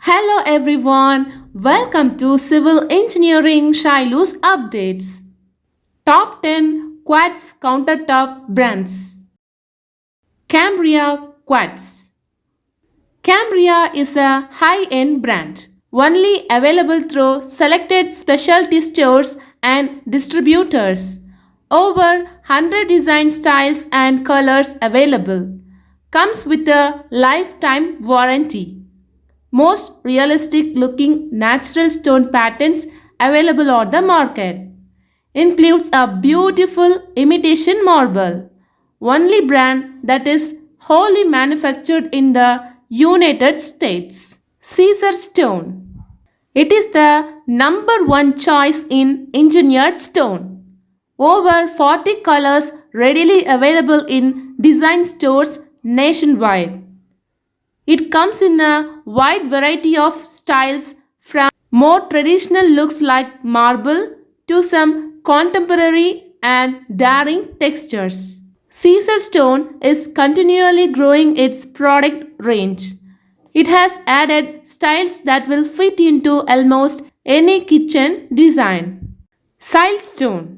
Hello everyone, welcome to Civil Engineering Shylus Updates. Top 10 Quartz Countertop Brands. Cambria Quartz. Cambria is a high-end brand, only available through selected specialty stores and distributors. Over 100 design styles and colors available. Comes with a lifetime warranty. Most realistic looking natural stone patterns available on the market. Includes a beautiful imitation marble. Only brand that is wholly manufactured in the United States. Caesarstone. It is the number one choice in engineered stone. Over 40 colors readily available in design stores nationwide. It comes in a wide variety of styles from more traditional looks like marble to some contemporary and daring textures. Caesarstone is continually growing its product range. It has added styles that will fit into almost any kitchen design. Silestone.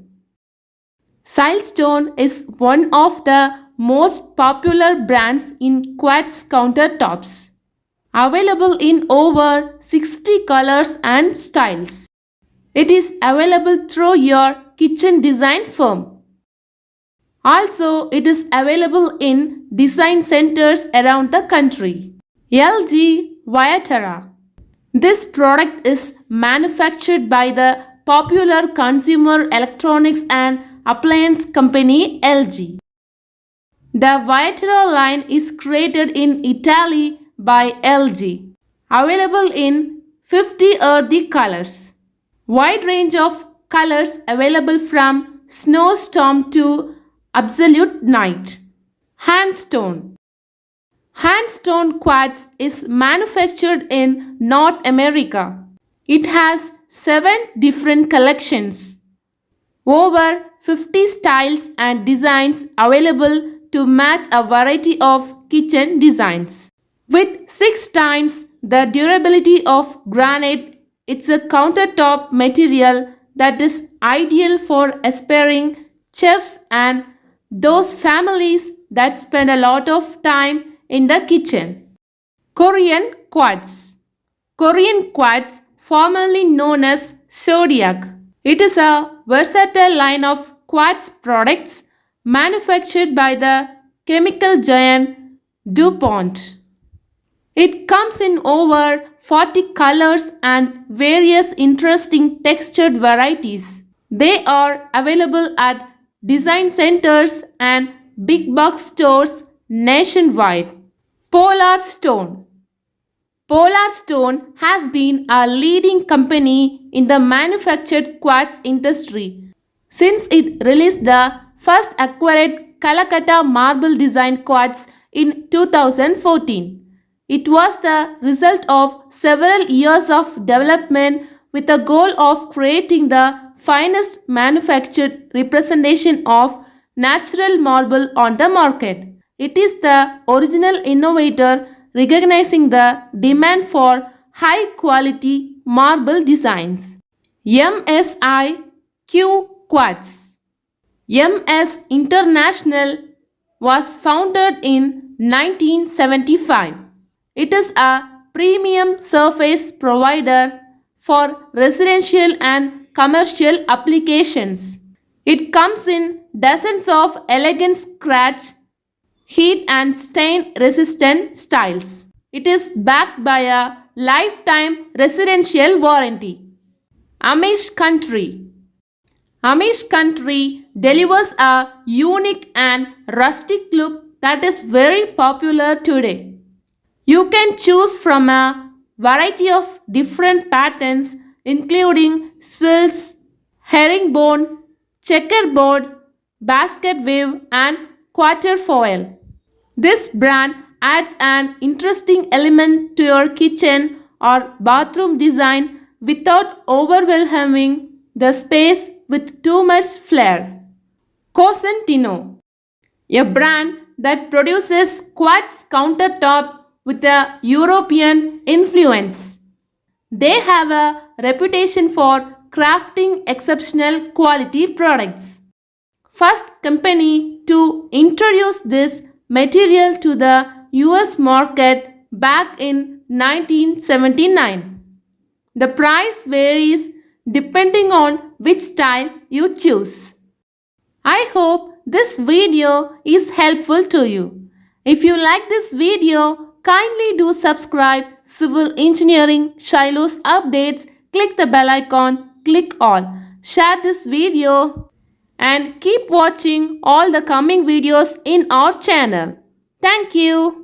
Silestone is one of the most popular brands in quartz countertops. Available in over 60 colors and styles. It is available through your kitchen design firm. Also, it is available in design centers around the country. LG Viatera. This product is manufactured by the popular consumer electronics and appliance company LG. The Viatera line is created in Italy by LG. Available in 50 earthy colors. Wide range of colors available from snowstorm to absolute night. Hanstone. Hanstone quartz is manufactured in North America. It has 7 different collections. Over 50 styles and designs available to match a variety of kitchen designs. With 6 times the durability of granite, it's a countertop material that is ideal for aspiring chefs and those families that spend a lot of time in the kitchen. Corian Quartz. Corian Quartz, formerly known as Zodiac. It is a versatile line of quartz products manufactured by the chemical giant DuPont. It comes in over 40 colors and various interesting textured varieties. They are available at design centers and big box stores nationwide. Polarstone. Polarstone has been a leading company in the manufactured quartz industry since it released the first accurate Calcutta marble design quartz in 2014. It was the result of several years of development with the goal of creating the finest manufactured representation of natural marble on the market. It is the original innovator recognizing the demand for high quality marble designs. MSI Q Quartz. MS International was founded in 1975. It is a premium surface provider for residential and commercial applications. It comes in dozens of elegant scratch, heat and stain resistant styles. It is backed by a lifetime residential warranty. Amish Country. Amish Country delivers a unique and rustic look that is very popular today. You can choose from a variety of different patterns including swirls, herringbone, checkerboard, basket weave and quatrefoil. This brand adds an interesting element to your kitchen or bathroom design without overwhelming the space with too much flair. Cosentino, a brand that produces quartz countertop with a European influence. They have a reputation for crafting exceptional quality products. First company to introduce this material to the US market back in 1979. The price varies depending on which style you choose. I hope this video is helpful to you. If you like this video, kindly do subscribe Civil Engineering Shylus updates, click the bell icon, click all, share this video and keep watching all the coming videos in our channel. Thank you.